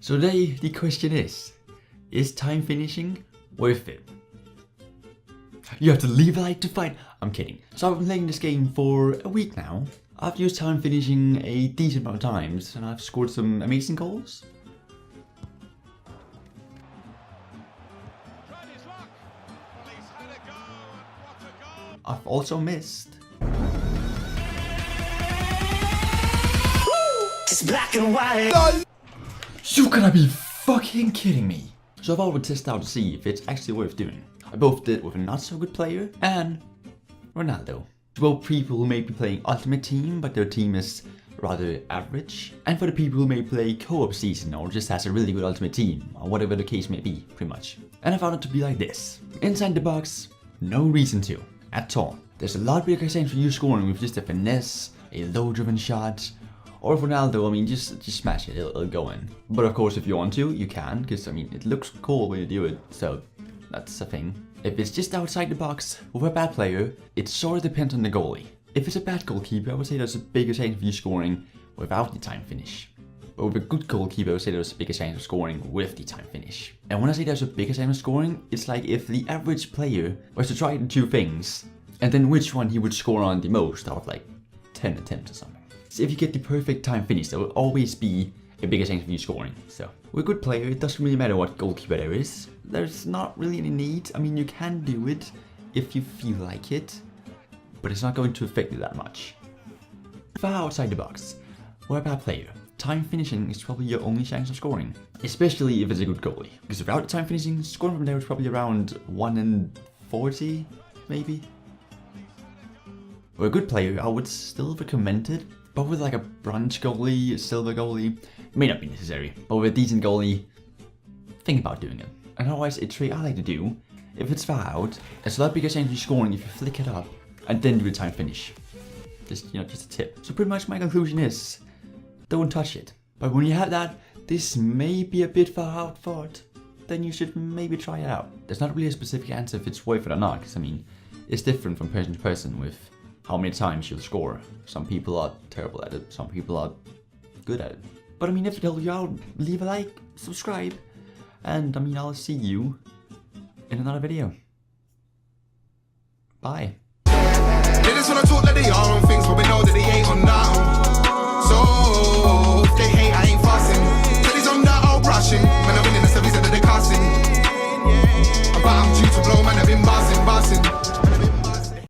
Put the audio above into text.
So today the question is time finishing worth it? You have to leave a like to find. I'm kidding. So I've been playing this game for a week now. I've used time finishing a decent amount of times and I've scored some amazing goals. I've also missed. It's black and white. You gotta be fucking kidding me. So I thought I would test out to see if it's actually worth doing. I both did with a not so good player and Ronaldo. Both people who may be playing Ultimate Team but their team is rather average. And for the people who may play co-op season or just has a really good Ultimate Team or whatever the case may be, pretty much. And I found it to be like this. Inside the box, no reason to, at all. There's a lot bigger chance for you scoring with just a finesse, a low-driven shot, or for Ronaldo, I mean, just smash it, it'll go in. But of course, if you want to, you can, because I mean, it looks cool when you do it, so that's a thing. If it's just outside the box with a bad player, it sort of depends on the goalie. If it's a bad goalkeeper, I would say there's a bigger chance of you scoring without the time finish. But with a good goalkeeper, I would say there's a bigger chance of scoring with the time finish. And when I say there's a bigger chance of scoring, it's like if the average player was to try the two things, and then which one he would score on the most out of like 10 attempts or something. So if you get the perfect time finish, there will always be a bigger chance of you scoring. So with a good player, it doesn't really matter what goalkeeper there is. There's not really any need. I mean, you can do it if you feel like it, but it's not going to affect you that much. Far outside the box, with a bad player, time finishing is probably your only chance of scoring. Especially if it's a good goalie. Because without the time finishing, scoring from there is probably around 1 in 40, maybe. With a good player, I would still recommend it. But with like a bronze goalie, a silver goalie, may not be necessary. But with a decent goalie, think about doing it. And otherwise, a trick I like to do, if it's far out, it's a lot bigger chance of you scoring if you flick it up and then do a time finish. Just, you know, just a tip. So pretty much my conclusion is, don't touch it. But when you have that, this may be a bit far out for it, then you should maybe try it out. There's not really a specific answer if it's worth it or not, because I mean, it's different from person to person with how many times you'll score. Some people are terrible at it, some people are good at it. But I mean, if it helped you out, leave a like, subscribe, and I mean, I'll see you in another video. Bye.